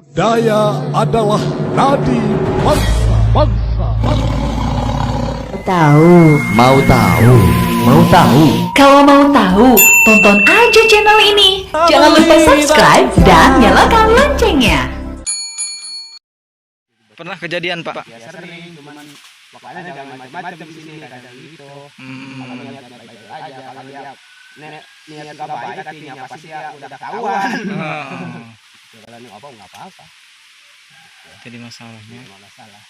Budaya adalah nadi bangsa. Tahu. Mau tahu? Mau tahu? Kalau mau tahu, tonton aja channel ini. Jangan lupa subscribe dan nyalakan loncengnya. Pernah kejadian, Pak? Ya sering, cuman pokoknya jangan macam-macam di sini kadang gitu. Kalau niat baik-baik aja, kalau niat nggak baik hatinya pasti ya udah ketahuan. Kalau nih apa nggak apa-apa. Jadi masalahnya Nggak masalah.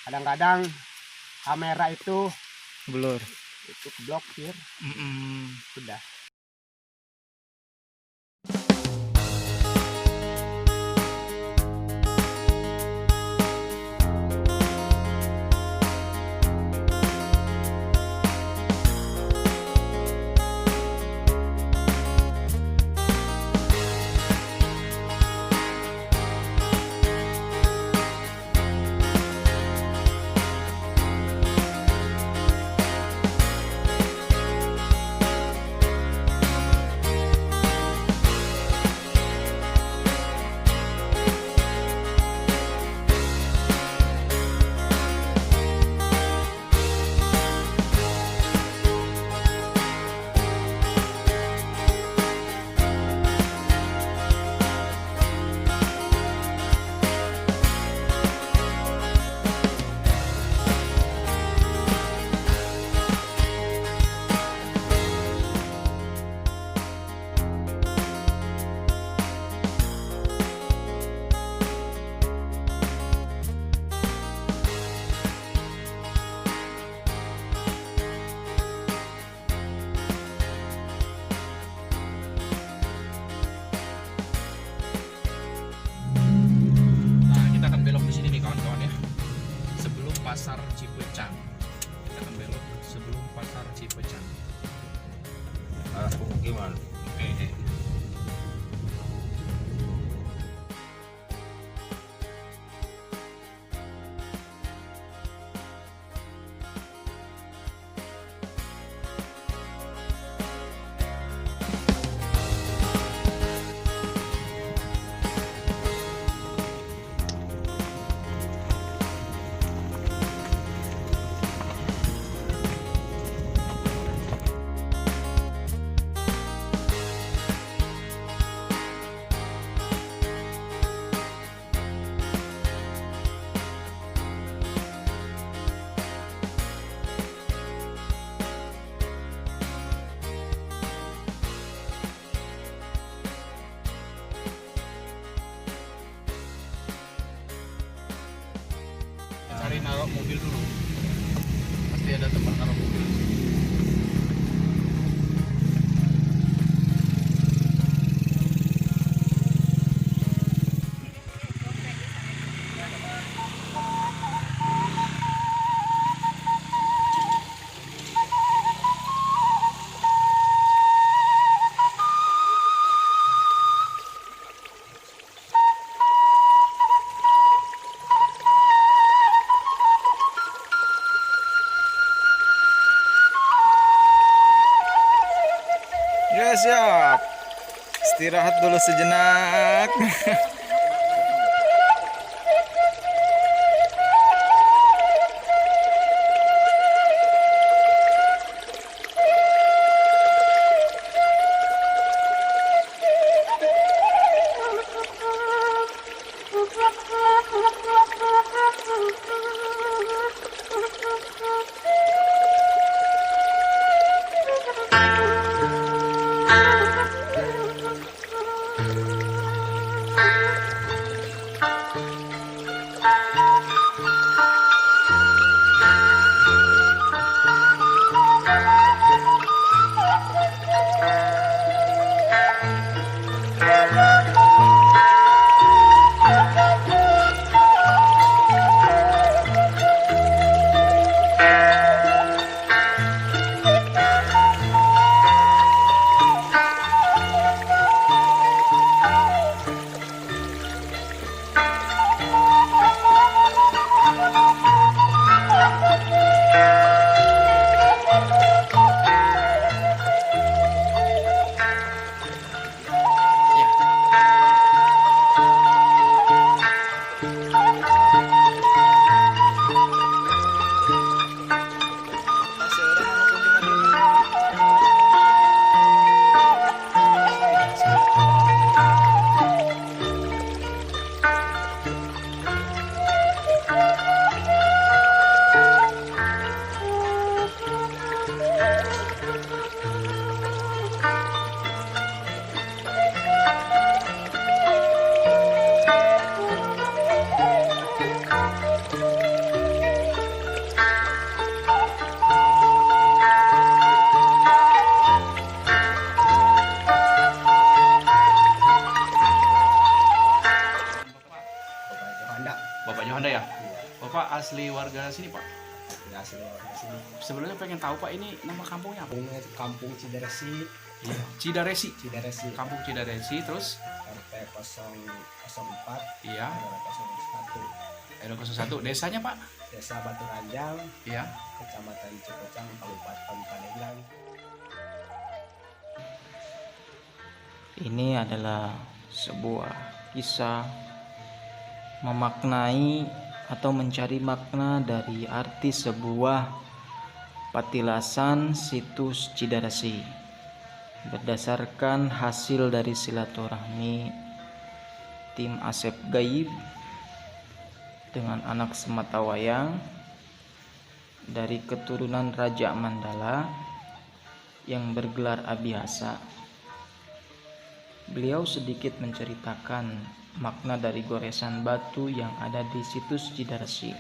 Kadang-kadang kamera itu blur. blokir, sudah. Pasar Cipecang. Kita akan belok sebelum pasar Cipecang. Arah pemukiman. Oke. Cari naruh mobil dulu. Pasti ada tempat naruh mobil. Ya, siap. Istirahat dulu sejenak. Bapak Johanda ya? Bapak asli warga sini Pak? Ya asli warga sini. Sebelumnya pengen tahu Pak, ini nama kampungnya apa? Ini Kampung Cidaresi. Iya. Cidaresi. Cidaresi. Kampung Cidaresi, terus RT 004 iya, RW 01. RW 01. Desanya Pak? Desa Batu Ranjang, Iya. Kecamatan Cikocang, Kabupaten Pandeglang. Ini adalah sebuah kisah memaknai atau mencari makna dari arti sebuah patilasan situs Cidaresi berdasarkan hasil dari silaturahmi tim Asep Gaib dengan anak sematawayang dari keturunan Raja Mandala yang bergelar Abihasa. Beliau sedikit menceritakan makna dari goresan batu yang ada di situs Cidaresi,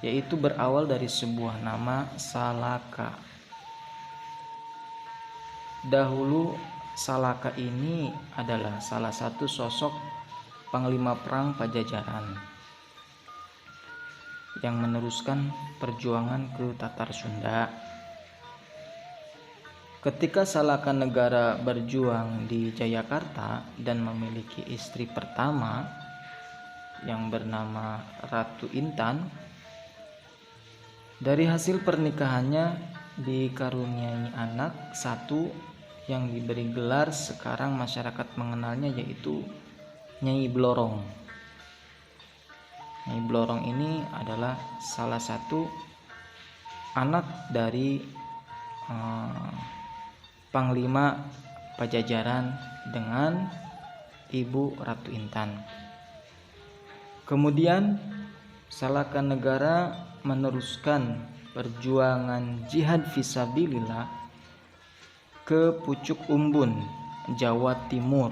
yaitu berawal dari sebuah nama Salaka. Dahulu Salaka ini adalah salah satu sosok panglima perang Pajajaran yang meneruskan perjuangan ke Tatar Sunda. Ketika Salaka Negara berjuang di Jayakarta dan memiliki istri pertama yang bernama Ratu Intan, dari hasil pernikahannya dikaruniai anak satu yang diberi gelar sekarang masyarakat mengenalnya, yaitu Nyai Blorong. Nyai Blorong ini adalah salah satu anak dari Panglima Pajajaran dengan Ibu Ratu Intan. Kemudian Salaka Negara meneruskan perjuangan jihad fisabilillah ke Pucuk Umbun, Jawa Timur.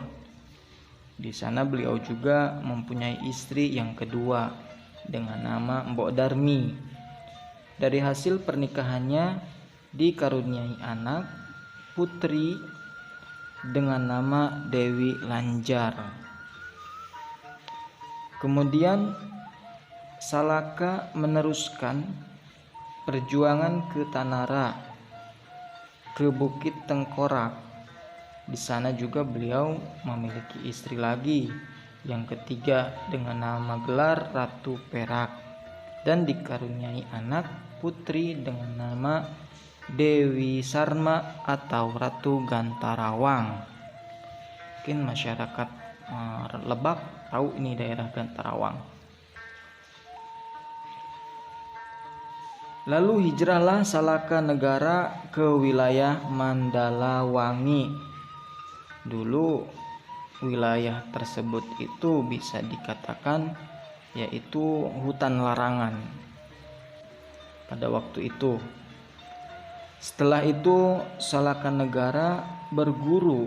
Di sana beliau juga mempunyai istri yang kedua dengan nama Mbok Darmi. Dari hasil pernikahannya dikaruniai anak putri dengan nama Dewi Lanjar. Kemudian Salaka meneruskan perjuangan ke Tanara, ke Bukit Tengkorak. Di sana juga beliau memiliki istri lagi yang ketiga dengan nama gelar Ratu Perak dan dikaruniai anak putri dengan nama Dewi Sarma atau Ratu Gantarawang. Mungkin masyarakat Lebak tahu ini daerah Gantarawang. Lalu hijrahlah Salaka Negara ke wilayah Mandalawangi. Dulu wilayah tersebut itu bisa dikatakan yaitu hutan larangan pada waktu itu. Setelah itu Salaka Negara berguru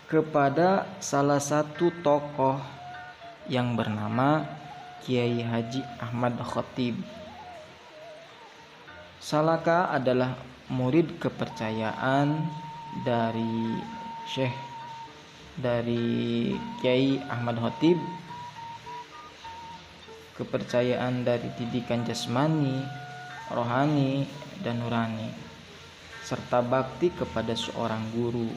kepada salah satu tokoh yang bernama Kiai Haji Ahmad Khatib. Salaka adalah murid kepercayaan dari Kiai Ahmad Khatib, kepercayaan dari didikan jasmani, rohani, dan nurani, serta bakti kepada seorang guru.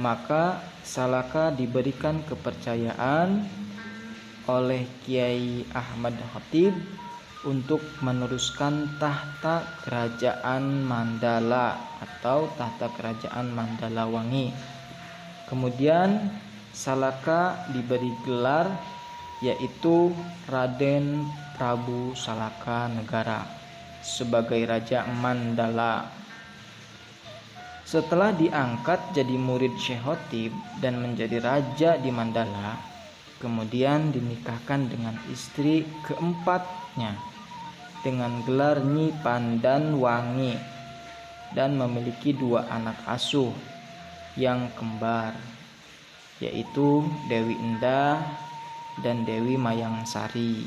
Maka Salaka diberikan kepercayaan oleh Kiai Ahmad Khatib untuk meneruskan tahta kerajaan Mandala atau tahta kerajaan Mandalawangi. Kemudian Salaka diberi gelar yaitu Raden Prabu Salaka Negara sebagai Raja Mandala. Setelah diangkat jadi murid Syekh Khatib dan menjadi raja di Mandala, kemudian dinikahkan dengan istri keempatnya dengan gelar Nyi Pandanwangi dan memiliki dua anak asuh yang kembar, yaitu Dewi Endah dan Dewi Mayangsari.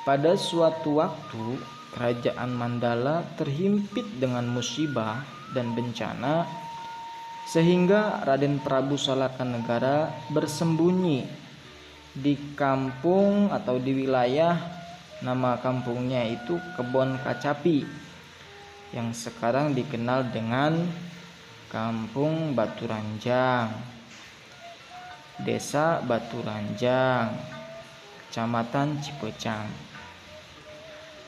Pada suatu waktu kerajaan Mandala terhimpit dengan musibah dan bencana sehingga Raden Prabu Salakanegara bersembunyi di kampung atau di wilayah, nama kampungnya itu Kebon Kacapi, yang sekarang dikenal dengan Kampung Baturanjang, Desa Baturanjang, Kecamatan Cipecang.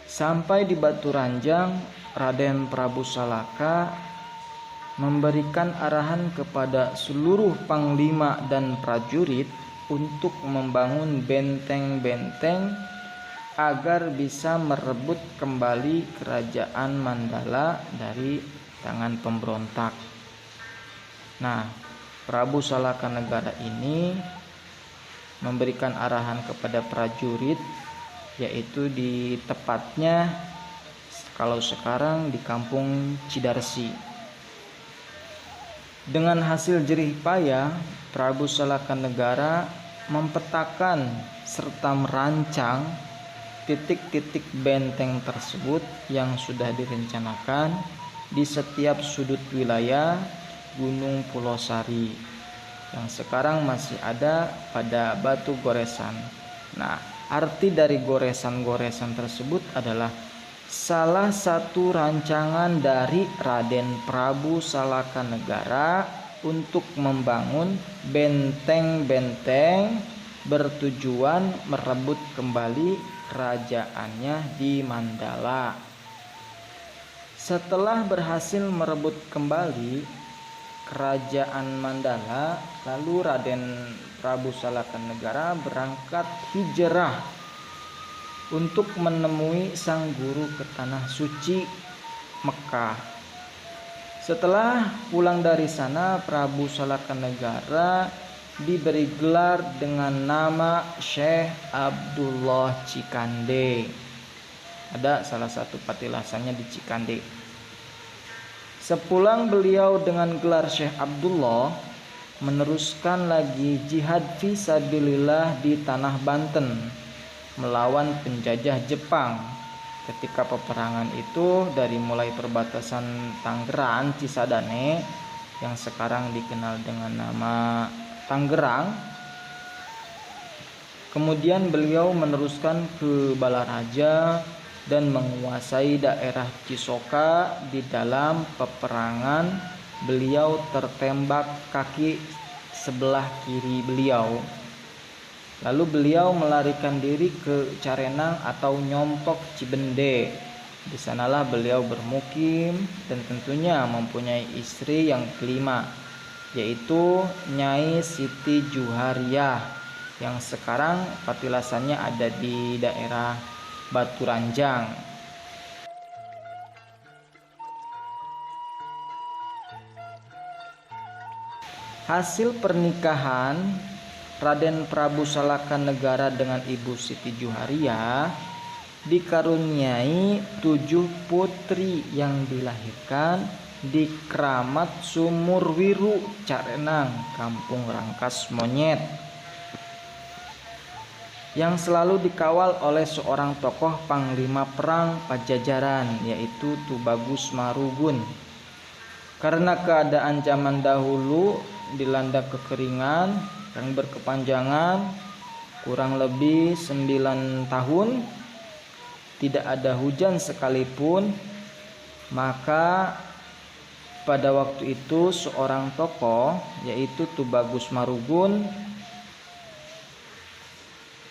Sampai di Baturanjang, Raden Prabu Salaka memberikan arahan kepada seluruh panglima dan prajurit untuk membangun benteng-benteng agar bisa merebut kembali kerajaan Mandala dari tangan pemberontak. Nah, Prabu Salakanegara ini memberikan arahan kepada prajurit, yaitu di tepatnya kalau sekarang di kampung Cidarsi. Dengan hasil jerih payah, Prabu Salakanegara mempetakan serta merancang titik-titik benteng tersebut yang sudah direncanakan di setiap sudut wilayah Gunung Pulau Sari yang sekarang masih ada pada Batu Goresan. Nah, arti dari goresan-goresan tersebut adalah salah satu rancangan dari Raden Prabu Salakanegara untuk membangun benteng-benteng bertujuan merebut kembali kerajaannya di Mandala. Setelah berhasil merebut kembali kerajaan Mandala, lalu Raden Prabu Salakanegara berangkat hijrah untuk menemui sang guru ke tanah suci Mekah. Setelah pulang dari sana, Prabu Salakanegara diberi gelar dengan nama Syekh Abdullah Cikande. Ada salah satu patilasannya di Cikande. Sepulang beliau dengan gelar Syekh Abdullah, meneruskan lagi jihad fisabilillah di tanah Banten melawan penjajah Jepang. Ketika peperangan itu dari mulai perbatasan Tangerang Cisadane yang sekarang dikenal dengan nama Tangerang, kemudian beliau meneruskan ke Balaraja dan menguasai daerah Cisoka. Di dalam peperangan beliau tertembak kaki sebelah kiri beliau. Lalu beliau melarikan diri ke Carenang atau Nyompok Cibende. Di sanalah beliau bermukim dan tentunya mempunyai istri yang kelima, yaitu Nyai Siti Juhariah yang sekarang patilasannya ada di daerah Baturanjang. Hasil pernikahan Raden Prabu Salakanegara dengan Ibu Siti Juhariah dikaruniai 7 putri yang dilahirkan di Kramat Sumurwiru, Carenang, Kampung Rangkas Monyet, yang selalu dikawal oleh seorang tokoh panglima perang Pajajaran, yaitu Tubagus Marugun. Karena keadaan zaman dahulu dilanda kekeringan yang berkepanjangan kurang lebih 9 tahun, tidak ada hujan sekalipun, maka pada waktu itu seorang tokoh yaitu Tubagus Marugun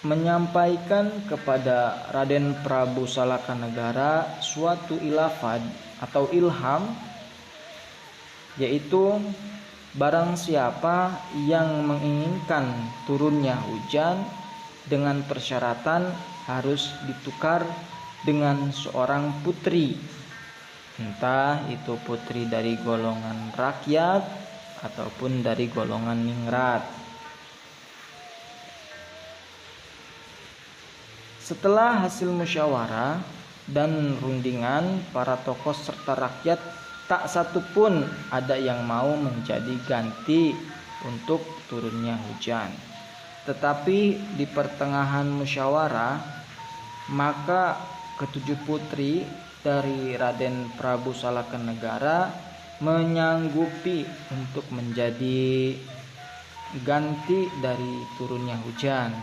menyampaikan kepada Raden Prabu Salakanegara suatu ilafat atau ilham, yaitu barang siapa yang menginginkan turunnya hujan dengan persyaratan harus ditukar dengan seorang putri, entah itu putri dari golongan rakyat ataupun dari golongan ningrat. Setelah hasil musyawarah dan rundingan para tokoh serta rakyat, tak satu pun ada yang mau menjadi ganti untuk turunnya hujan. Tetapi di pertengahan musyawarah, maka ketujuh putri dari Raden Prabu Salakanegara menyanggupi untuk menjadi ganti dari turunnya hujan.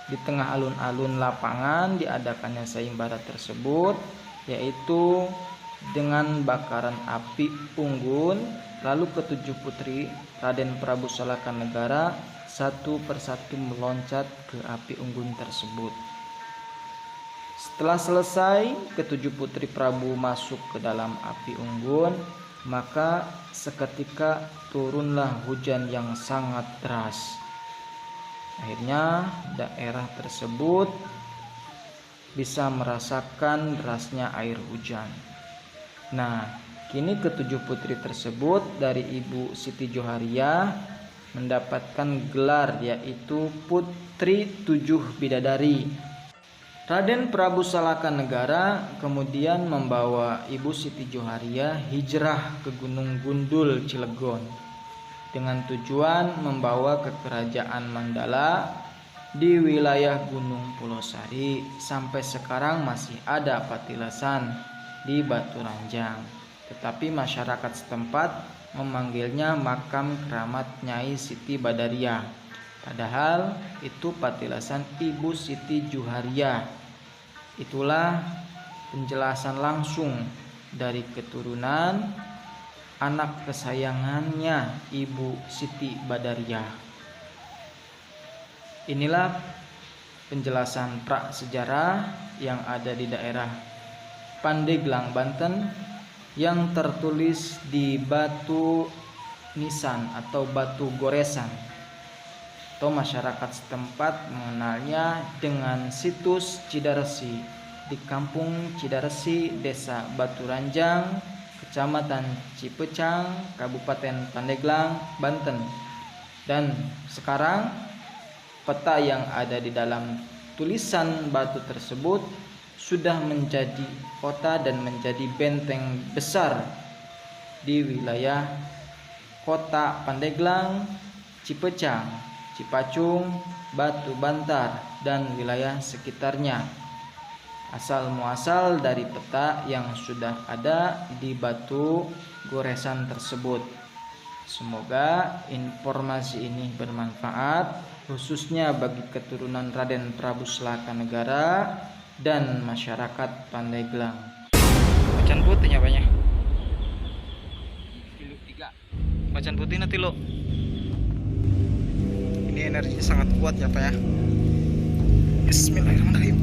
Di tengah alun-alun lapangan diadakannya sayembara tersebut, yaitu dengan bakaran api unggun. Lalu ketujuh putri Raden Prabu Salaka Negara satu persatu meloncat ke api unggun tersebut. Setelah selesai, ketujuh putri Prabu masuk ke dalam api unggun, maka seketika turunlah hujan yang sangat deras. Akhirnya daerah tersebut bisa merasakan derasnya air hujan. Nah, kini ketujuh putri tersebut dari Ibu Siti Johariah mendapatkan gelar, yaitu Putri Tujuh Bidadari. Raden Prabu Salaka Negara kemudian membawa Ibu Siti Johariah hijrah ke Gunung Gundul Cilegon dengan tujuan membawa ke Kerajaan Mandala di wilayah Gunung Pulosari. Sampai sekarang masih ada patilasan di Batu Ranjang, tetapi masyarakat setempat memanggilnya makam keramat Nyai Siti Badariah. Padahal itu patilasan Ibu Siti Johariah. Itulah penjelasan langsung dari keturunan anak kesayangannya Ibu Siti Badariah. Inilah penjelasan prasejarah yang ada di daerah Pandeglang, Banten, yang tertulis di batu nisan atau batu goresan, atau masyarakat setempat mengenalnya dengan situs Cidaresi di Kampung Cidaresi, Desa Batu Ranjang, Kecamatan Cipecang, Kabupaten Pandeglang, Banten. Dan sekarang peta yang ada di dalam tulisan batu tersebut sudah menjadi kota dan menjadi benteng besar di wilayah kota Pandeglang, Cipecang, Cipacung, Batu Bantar, dan wilayah sekitarnya. Asal muasal dari peta yang sudah ada di batu goresan tersebut. Semoga informasi ini bermanfaat, khususnya bagi keturunan Raden Prabu Salaka Negara dan masyarakat Pandeglang. Macan putihnya banyak. Kilo 3. Macan putih nanti lo. Ini energinya sangat kuat ya Pak ya. Bismillahirrahmanirrahim.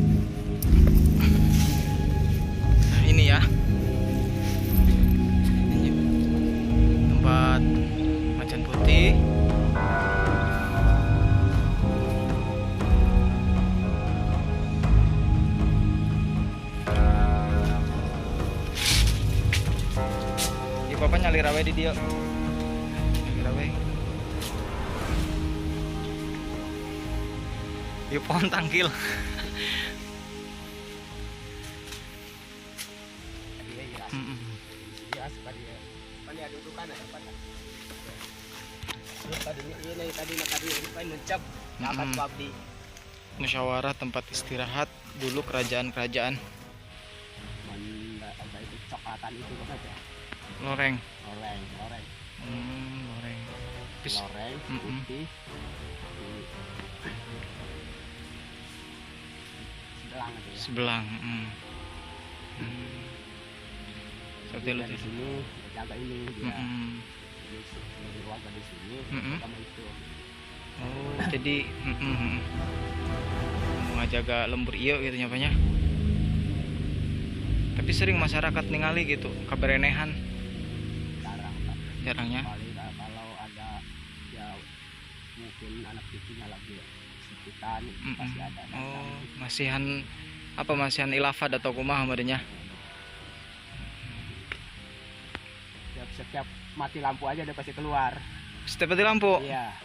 Nah, ini ya. Ini tempat macan putih. Bapak nyali rawe di dia. Nyali rawe. Yuk pohon tangkil. Ya, sekali ya. Pani ada dudukan ada apa? Tadi mencap. Dapat pabdi. Musyawarah tempat istirahat dulu kerajaan-kerajaan. Apa itu coklatan itu apa ya? Loreng. Loreng. Loreng. Loreng putih. Sebelang itu ya. Sebelang. Seperti lu Dari sini jaga ini dia. Dari keluarga di sini sama itu. Oh, jadi mau jaga lembur iyo gitu nyapanya. Tapi sering masyarakat ningali gitu, kabarenehan. Jarangnya. Kalau ada ya mungkin anak cucunya lagi sekitar pasti ada. Oh, masihan ilafat atau kumaha madanya. Setiap mati lampu aja udah pasti keluar. Setiap mati lampu. Iya.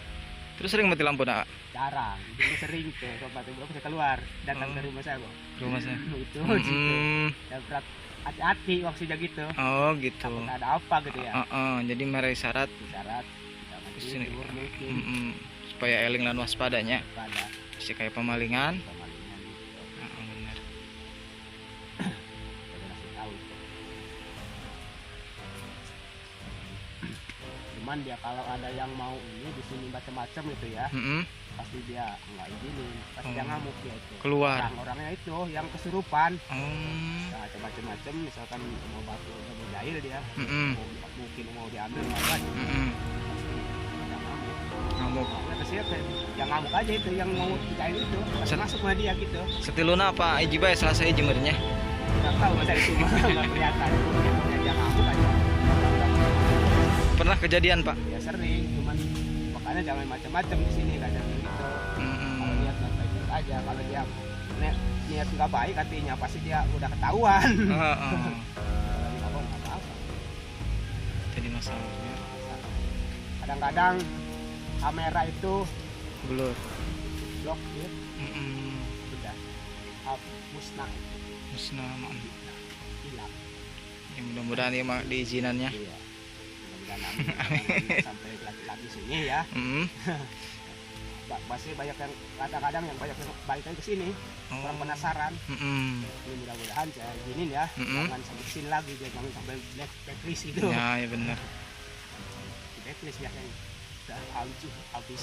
Terus sering mati lampu nak? Jarang. Dulu sering tuh sobat itu bisa keluar datang ke rumah saya, Bang. Rumah saya. Itu situ. Ya berat hati-hati waktunya gitu. Oh, gitu. Takut ada apa gitu ya. Jadi merai syarat Syarat sini. tidur mungkin Supaya eling lan waspadanya. pada Bisa kayak pemalingan. pemalingan gitu. Benar. Kita kasih tahu itu. cuman dia kalau ada yang mau ini di sini macam-macam itu ya, pasti dia nggak izinin, pasti dia ngamuk dia itu. Keluar. Orang-orangnya itu yang kesurupan. Oh. Nah, macam-macam, misalkan mau batu, mau jahil dia, Mm-mm. mungkin mau diambil apa, Mm-mm. yang ngamuk. Ngamuk. Nah, terus yang ngamuk aja itu, yang mau jahil itu, pasti Set- masuk sama dia gitu. Setiluna apa iji bae selesai jemernya. Nggak tahu masa itu mah nggak kelihatan. Dia ngamuk aja. Pernah kejadian, Pak? Ya sering, cuman makanya jangan macam-macam di sini kadang gitu. Kalau niat baik-baik aja, kalau dia niat nggak baik artinya pasti dia udah ketahuan. Kalau dia nggak apa-apa. Jadi masalahnya Kadang-kadang kamera itu blur. blok ya, udah musnah, Musnah maan. hilang. Ya, mudah-mudahan ya Mak diizinannya. Iya. Mudah-mudahan sampai laki-laki sini ya. Pasti banyak yang kadang-kadang yang banyak yang balik lagi ke sini. Orang penasaran. Ini mudah-mudahan saya izinin ya. Jangan sampai kesini lagi, jangan sampai blacklist itu. Ya, ya benar. Blacklist biasanya udah habis.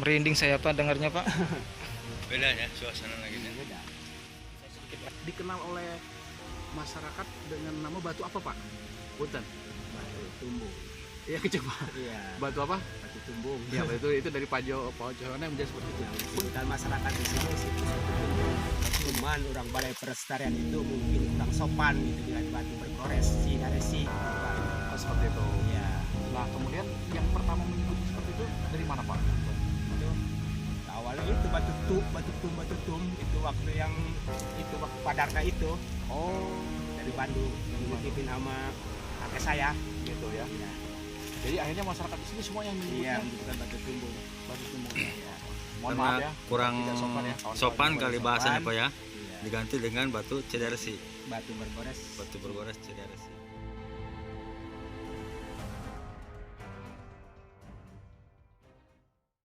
Merinding saya Pak dengarnya Pak. Beda ya suasana lagi. Beda. Dikenal oleh masyarakat dengan nama batu apa Pak? Punten. Batu tumbung. Iya coba. Iya. Batu apa? Batu tumbung. Ya itu dari Pajohana yang menjadi seperti itu. Dan masyarakat di sini sih cuman orang balai pelestarian itu mungkin kurang sopan gitu dengan batu bergores si. Oh, seperti itu. Ya. Nah kemudian yang pertama menyebut seperti itu dari mana Pak? Itu awalnya itu batu tum itu waktu yang itu waktu Padarka itu. Oh Dari Bandung yang dititipin sama kakek saya gitu ya. ya. Jadi akhirnya masyarakat di sini semua yang Iya, menyebutnya membutuhkan batu tumbung. batu tumbung. Ya. Mohon Karena maaf ya. kurang tidak sopan ya. kawan-kawan. sopan kali bahasanya Pak ya. Iya. Diganti dengan batu cedersi. Batu bergores. Batu bergores cedersi.